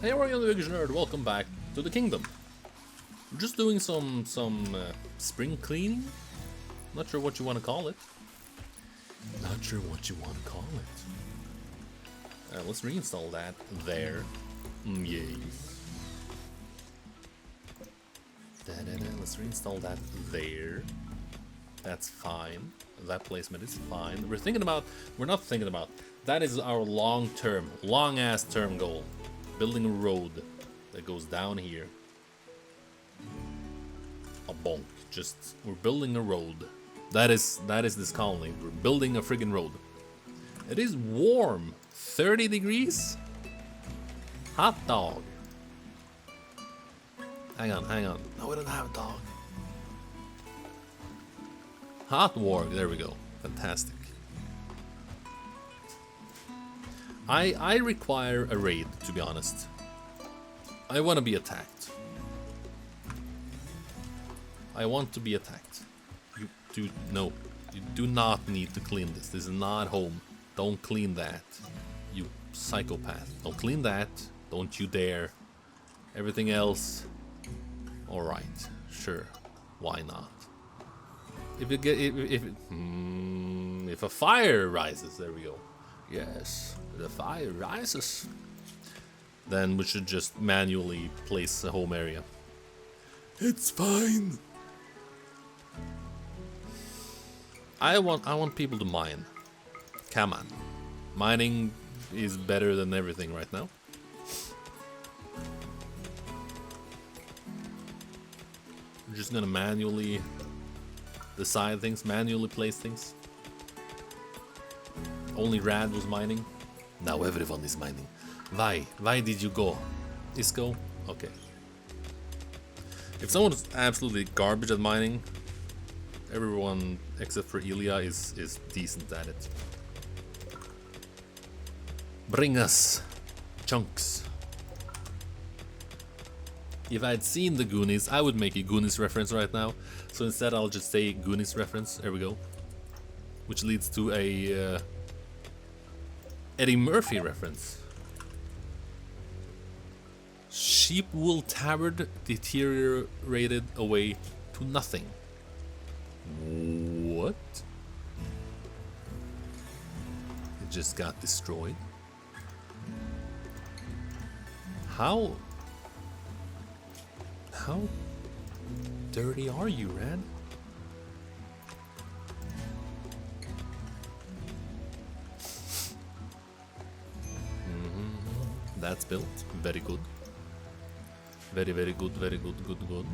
Hey, how are you, BigHugeNerd? Welcome back to the kingdom. We're just doing some spring cleaning. Not sure what you want to call it. Not sure what you want to call it. Let's reinstall that there. Yay. Let's reinstall that there. That's fine. That placement is fine. We're not thinking about. That is our long-term, long-ass term goal. Building a road that goes down here. A bonk. We're building a road. That is this colony. We're building a friggin' road. It is warm. 30 degrees? Hot dog. Hang on. No, we don't have a dog. Hot war. There we go. Fantastic. I require a raid, to be honest. I want to be attacked. I want to be attacked. You do not need to clean this. This is not home. Don't clean that. You psychopath. Don't clean that. Don't you dare. Everything else, alright. Sure. Why not? If a fire rises, there we go. Yes, the fire rises. Then we should just manually place a home area. It's fine. I want people to mine. Come on. Mining is better than everything right now. We're just gonna manually decide things, manually place things. Only Rad was mining. Now everyone is mining. Why? Why did you go? Isco? Okay. If someone's absolutely garbage at mining, everyone except for Elia is decent at it. Bring us chunks. If I had seen the Goonies, I would make a Goonies reference right now. So instead I'll just say Goonies reference. There we go. Which leads to a Eddie Murphy reference. Sheep wool tabard deteriorated away to nothing. What? It just got destroyed. How dirty are you, Rad? That's built. Very good. Very good. Very good. Good.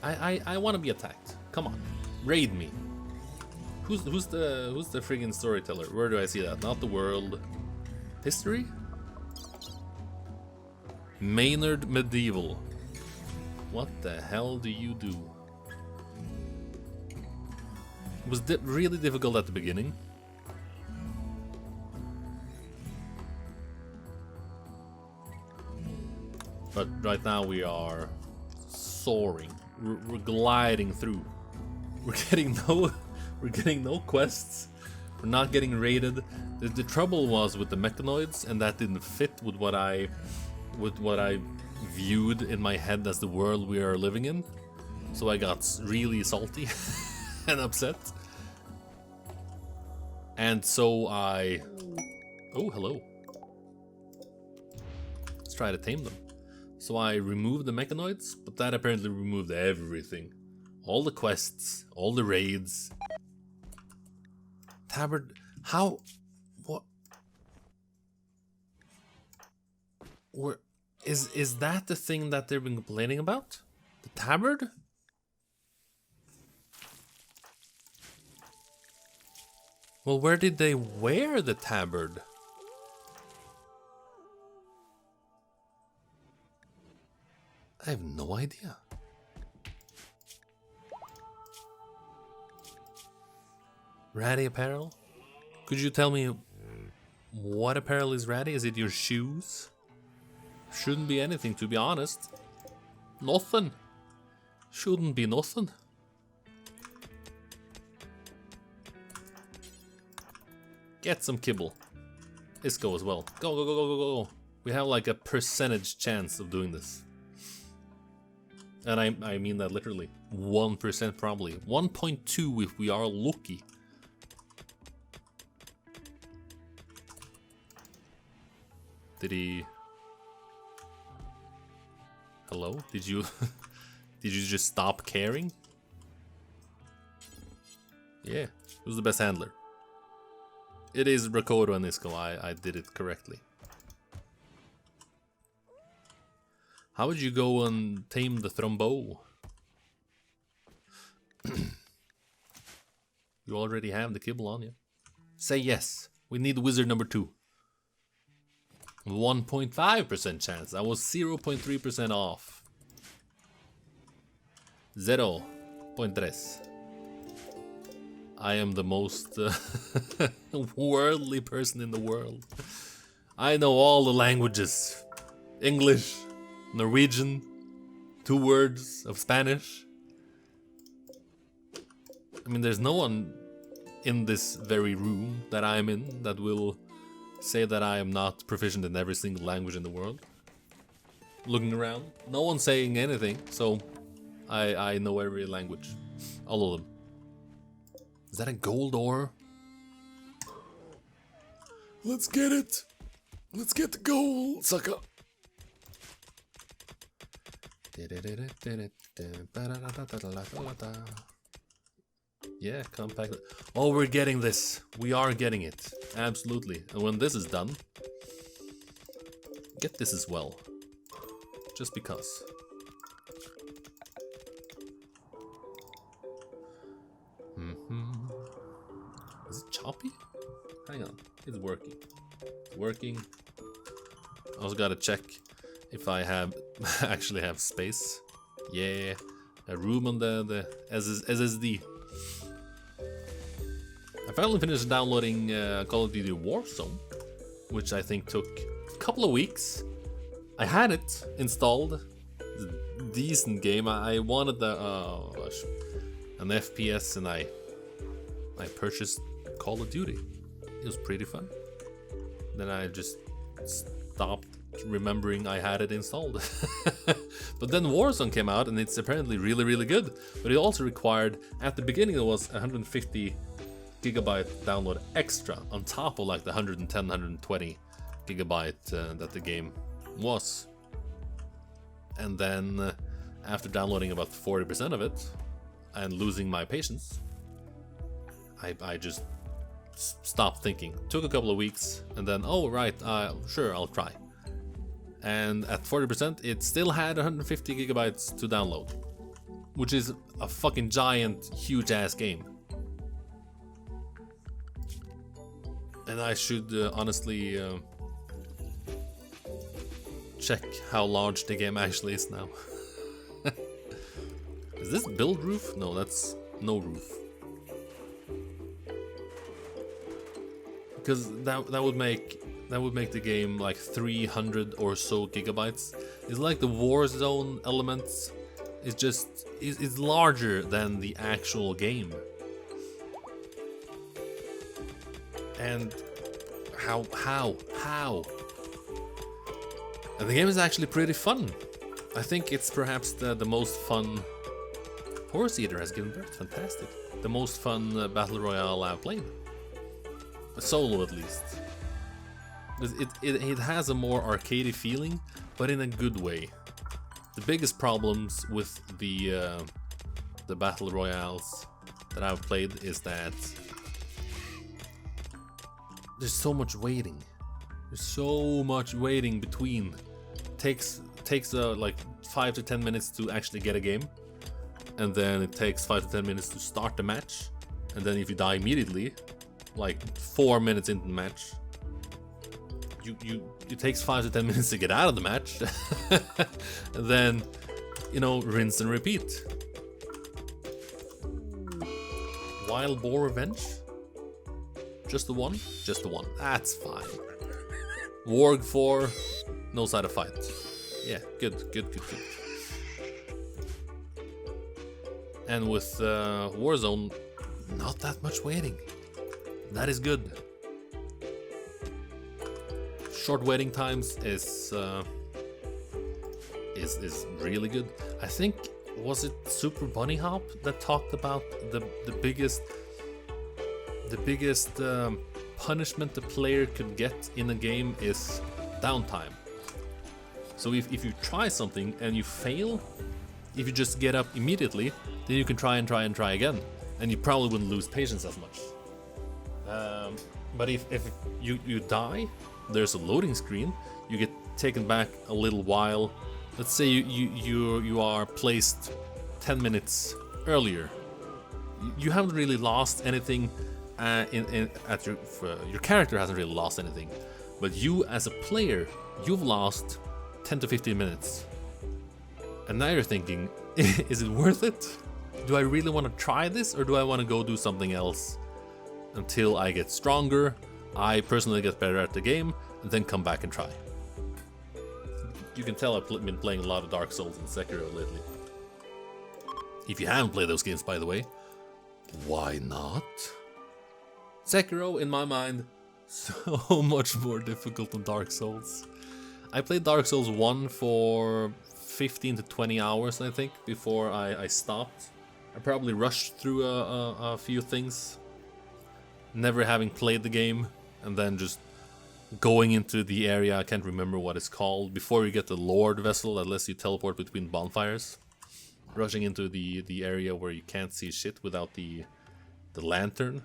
I want to be attacked. Come on, raid me. Who's the friggin' storyteller? Where do I see that? Not the world. History. Maynard Medieval. What the hell do you do? It was really difficult at the beginning. But right now we are soaring. We're gliding through. We're getting no quests. We're not getting raided. The trouble was with the mechanoids, and that didn't fit with what I viewed in my head as the world we are living in. So I got really salty and upset. And so I... Oh, hello. Let's try to tame them. So I removed the mechanoids, but that apparently removed everything. All the quests, all the raids. Tabard... How... What... Where... Is that the thing that they've been complaining about? The tabard? Well, where did they wear the tabard? I have no idea. Ratty apparel? Could you tell me what apparel is ratty? Is it your shoes? Shouldn't be anything, to be honest. Nothing. Shouldn't be nothing. Get some kibble. Isco as well. Go, go, go, go, go, go. We have like a percentage chance of doing this. And I mean that literally. 1% probably. 1.2 if we are lucky. Did he... Hello? Did you... Did you just stop caring? Yeah. Who's the best handler? It is Rakoto and Isco. I did it correctly. How would you go and tame the Thrombo? You already have the kibble on you. Say yes. We need wizard number 2. 1.5% chance. I was 0.3% off. 0.3. I am the most worldly person in the world. I know all the languages. English, Norwegian, 2 words of Spanish. I mean, there's no one in this very room that I'm in that will say that I am not proficient in every single language in the world. Looking around, no one's saying anything, so I know every language. All of them. Is that a gold ore? Let's get it! Let's get the gold, sucker! Yeah, compact. Oh, we're getting this. We are getting it. Absolutely. And when this is done, get this as well. Just because. Is it choppy? Hang on. It's working. It's working. I also gotta check if I have actually have space. Yeah. A room on the SSD. I finally finished downloading Call of Duty Warzone, which I think took a couple of weeks. I had it installed. It's a decent game. I wanted an FPS, and I purchased Call of Duty. It was pretty fun. Then I just stopped remembering I had it installed. But then Warzone came out, and it's apparently really, really good. But it also required, at the beginning, it was 150 gigabyte download extra on top of like the 110, 120 gigabyte that the game was. And then after downloading about 40% of it and losing my patience, I just stopped thinking. Took a couple of weeks, and then, oh right, sure, I'll try. And at 40%, it still had 150 gigabytes to download, which is a fucking giant, huge ass game. And I should honestly check how large the game actually is now. Is this build roof? No, that's no roof. Because that would make the game like 300 or so gigabytes. It's like the Warzone elements is larger than the actual game. And how? And the game is actually pretty fun. I think it's perhaps the most fun Horse Eater has given birth. Fantastic. The most fun Battle Royale I've played. A solo at least. It has a more arcadey feeling, but in a good way. The biggest problems with the Battle Royales that I've played is that there's so much waiting. There's so much waiting between. Takes like 5 to 10 minutes to actually get a game, and then it takes 5 to 10 minutes to start the match, and then if you die immediately, like 4 minutes into the match, it takes 5 to 10 minutes to get out of the match, and then, you know, rinse and repeat. Wild Boar Revenge? Just the one? Just the one. That's fine. Warg 4 knows how to fight. Yeah, good. And with Warzone, not that much waiting. That is good. short waiting times is really good. I think, was it Super Bunny Hop that talked about the biggest punishment the player could get in a game is downtime. So if you try something and you fail, if you just get up immediately, then you can try again, and you probably wouldn't lose patience as much. But if you die, there's a loading screen. You get taken back a little while. Let's say you are placed 10 minutes earlier. You haven't really lost anything. Your character hasn't really lost anything, but you as a player, you've lost 10 to 15 minutes. And now you're thinking, is it worth it? Do I really want to try this, or do I want to go do something else until I get stronger, I personally get better at the game, and then come back and try? You can tell I've been playing a lot of Dark Souls and Sekiro lately. If you haven't played those games, by the way, why not? Sekiro, in my mind, so much more difficult than Dark Souls. I played Dark Souls 1 for 15 to 20 hours, I think, before I stopped. I probably rushed through a few things, never having played the game, and then just going into the area, I can't remember what it's called, before you get the Lord vessel that lets you teleport between bonfires. Rushing into the area where you can't see shit without the lantern,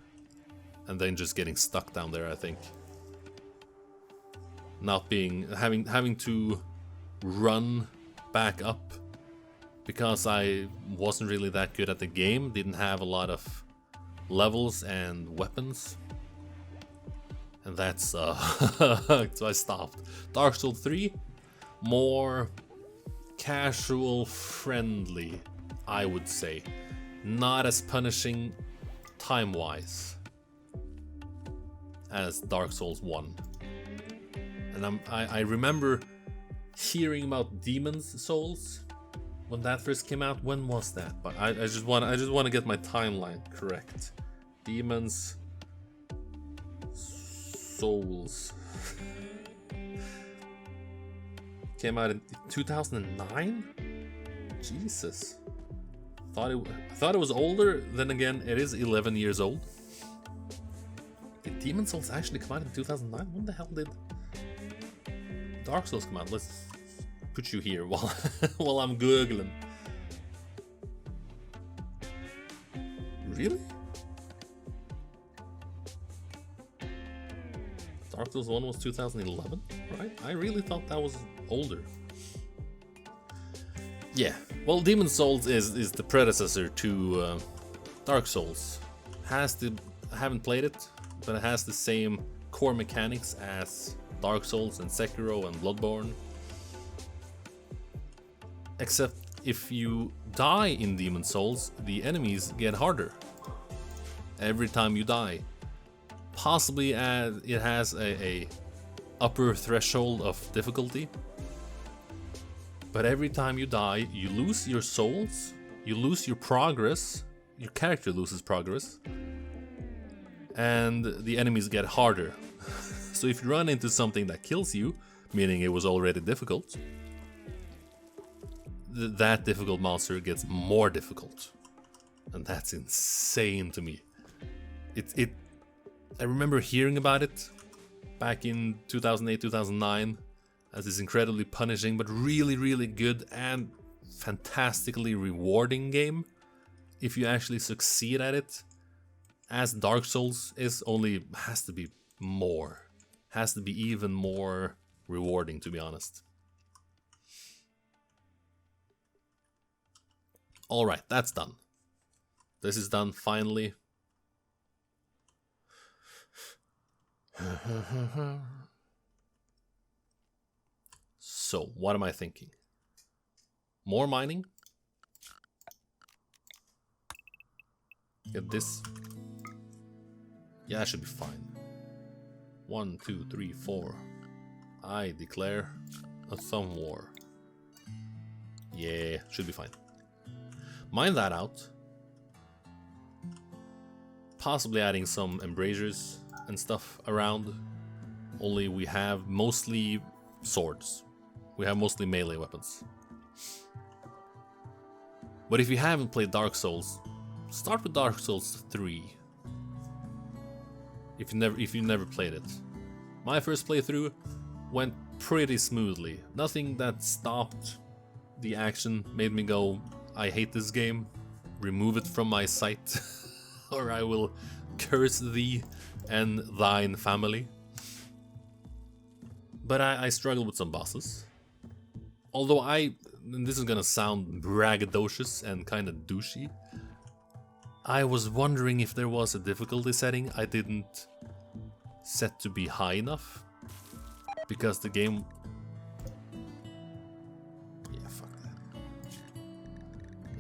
and then just getting stuck down there, I think. Having to run back up because I wasn't really that good at the game, didn't have a lot of levels and weapons, and that's so I stopped. Dark Souls 3, more casual friendly, I would say, not as punishing time-wise as Dark Souls 1. And I remember hearing about Demon's Souls when that first came out. When was that? But I just want to get my timeline correct. Demon's Souls came out in 2009. Jesus, I thought it was older. Then again, it is 11 years old. Did Demon's Souls actually come out in 2009? When the hell did Dark Souls come out? Let's put you here while while I'm googling. Really? Dark Souls 1 was 2011, right? I really thought that was older. Yeah, well, Demon's Souls is the predecessor to Dark Souls. I haven't played it, but it has the same core mechanics as Dark Souls and Sekiro and Bloodborne. Except if you die in Demon's Souls, the enemies get harder every time you die. Possibly as it has a upper threshold of difficulty. But every time you die, you lose your souls, you lose your progress, your character loses progress, and the enemies get harder. So if you run into something that kills you, meaning it was already difficult, that difficult monster gets more difficult. And that's insane to me. I remember hearing about it back in 2008, 2009 as this incredibly punishing but really, really good and fantastically rewarding game if you actually succeed at it, as Dark Souls is, only has to be more. Has to be even more rewarding, to be honest. Alright, that's done. This is done, finally. So, what am I thinking? More mining? Get this. Yeah, that should be fine. 1, 2, 3, 4. I declare a thumb war. Yeah, should be fine. Mine that out. Possibly adding some embrasures and stuff around. only we have mostly swords. We have mostly melee weapons. But if you haven't played Dark Souls, start with Dark Souls 3. If you never played it. My first playthrough went pretty smoothly. Nothing that stopped the action made me go, I hate this game. Remove it from my sight, or I will curse thee and thine family. But I struggled with some bosses. Although and this is gonna sound braggadocious and kinda douchey, I was wondering if there was a difficulty setting I didn't set to be high enough. Because the game... Yeah, fuck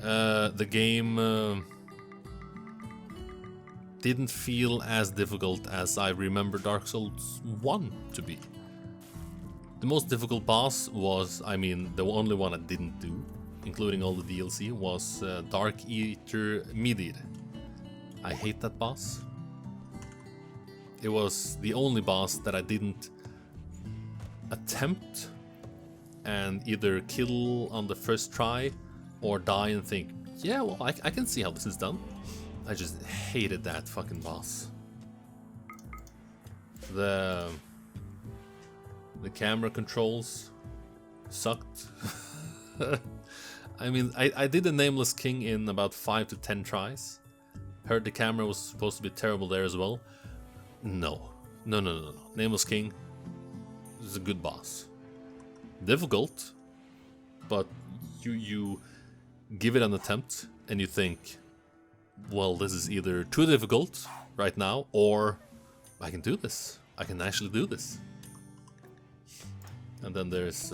that. The game didn't feel as difficult as I remember Dark Souls 1 to be. The most difficult boss was, I mean, the only one I didn't do, including all the DLC, was Dark Eater Midir. I hate that boss. It was the only boss that I didn't attempt and either kill on the first try or die and think, yeah, well, I can see how this is done. I just hated that fucking boss. The camera controls sucked. I mean, I did the Nameless King in about 5 to 10 tries. Heard the camera was supposed to be terrible there as well. No. Nameless King is a good boss. Difficult, but you give it an attempt and you think, well, this is either too difficult right now, or I can do this. I can actually do this. And then there's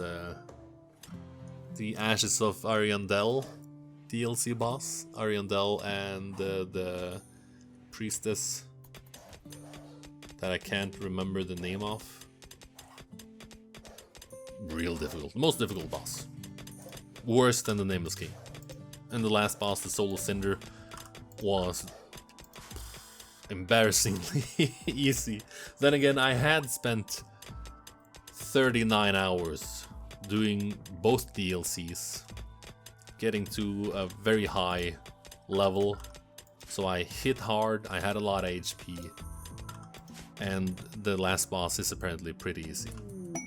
the Ashes of Ariandel DLC boss. Ariandel and the priestess that I can't remember the name of. Real difficult. Most difficult boss. Worse than the Nameless King. And the last boss, the Soul of Cinder, was embarrassingly easy. Then again, I had spent 39 hours doing both DLCs, getting to a very high level, so I hit hard, I had a lot of HP, and the last boss is apparently pretty easy.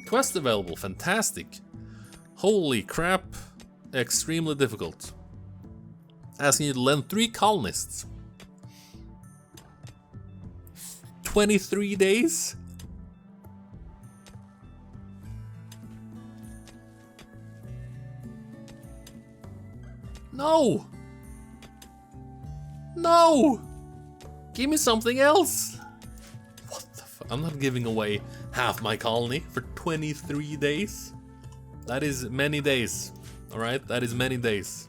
Quest available, fantastic. Holy crap, extremely difficult. Asking you to lend 3 colonists. 23 days? No! No! Give me something else! What the fuck? I'm not giving away half my colony for 23 days. That is many days. Alright? That is many days.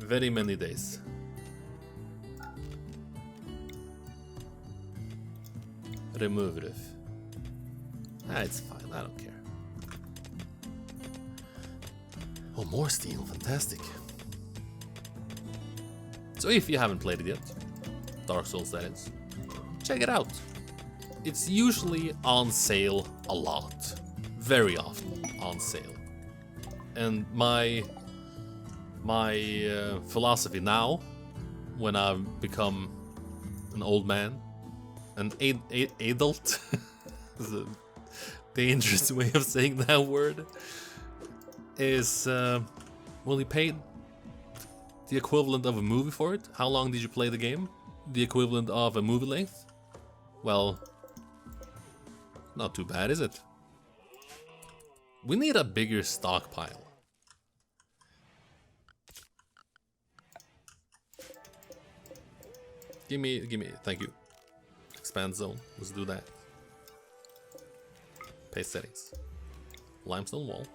Very many days. Removative. It's fine, I don't care. Oh, more steel, fantastic. So if you haven't played it yet, Dark Souls that is, check it out. It's usually on sale a lot. Very often on sale. And my philosophy now, when I've become an old man, an adult, is a dangerous way of saying that word, is, well, you paid the equivalent of a movie for it. How long did you play the game? The equivalent of a movie length? Well, not too bad, is it? We need a bigger stockpile. Give me, thank you. Expand zone, let's do that. Paste settings. Limestone wall.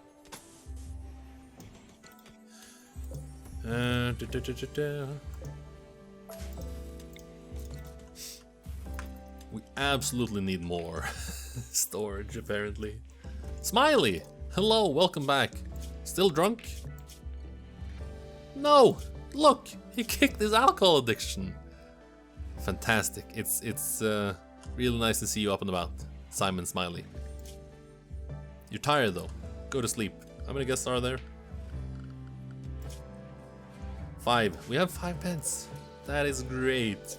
We absolutely need more storage, apparently. Smiley! Hello, welcome back. Still drunk? No! Look! He kicked his alcohol addiction. Fantastic. It's really nice to see you up and about, Simon Smiley. You're tired though. Go to sleep. How many guests are there? 5. We have 5 pence. That is great.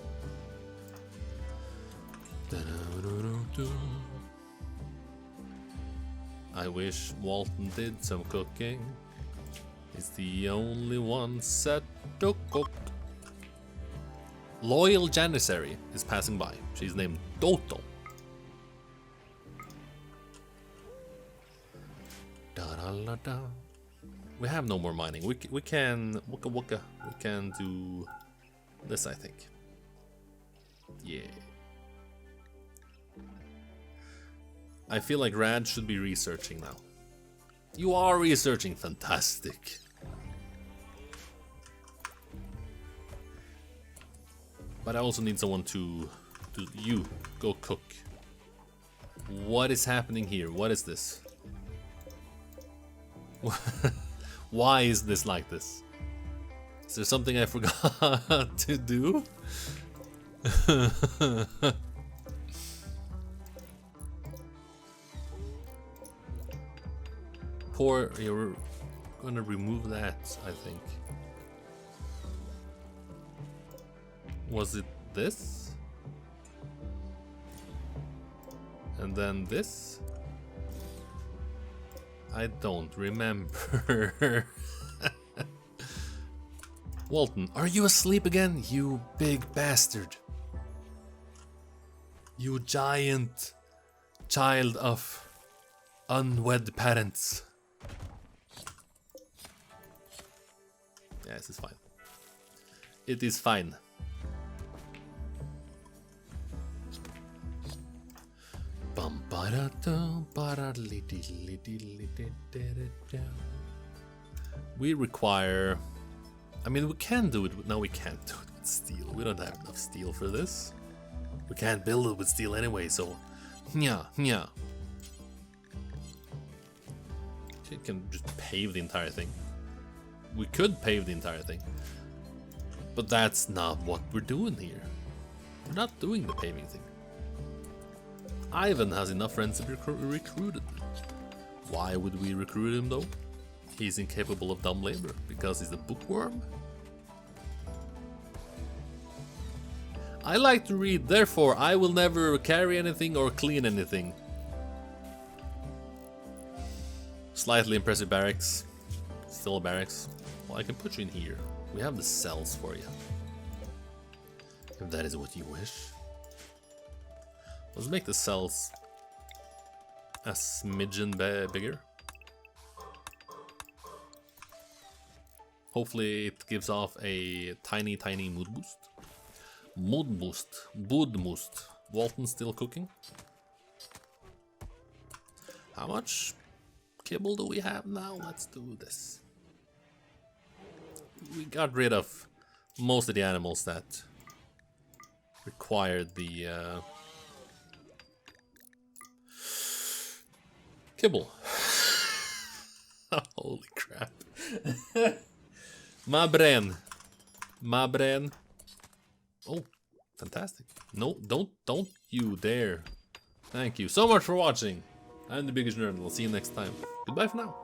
I wish Walton did some cooking. He's the only one set to cook. Loyal Janissary is passing by. She's named Doto. Da-da-la-da. We have no more mining. We can wooka wooka. We can do this, I think. Yeah. I feel like Rad should be researching now. You are researching. Fantastic. But I also need someone to you go cook. What is happening here? What is this? Why is this like this? Is there something I forgot to do? Poor, you're gonna remove that, I think. Was it this? And then this? I don't remember. Walton, are you asleep again, you big bastard? You giant child of unwed parents. Yeah, this is fine. It is fine. We require... I mean, we can do it. No, we can't do it with steel. We don't have enough steel for this. We can't build it with steel anyway, so... Yeah. You can just pave the entire thing. We could pave the entire thing. But that's not what we're doing here. We're not doing the paving thing. Ivan has enough friends to be recruited. Why would we recruit him though? He's incapable of dumb labor because he's a bookworm. I like to read, therefore I will never carry anything or clean anything. Slightly impressive barracks. Still a barracks. Well, I can put you in here. We have the cells for you. If that is what you wish. Let's make the cells a smidgen bigger. Hopefully it gives off a tiny mood boost. Mood boost. Walton's still cooking. How much kibble do we have now? Let's do this. We got rid of most of the animals that required the kibble. Holy crap. My brain. Oh, fantastic. No, don't you dare. Thank you so much for watching. I'm the BigHugeNerd and I'll see you next time. Goodbye for now.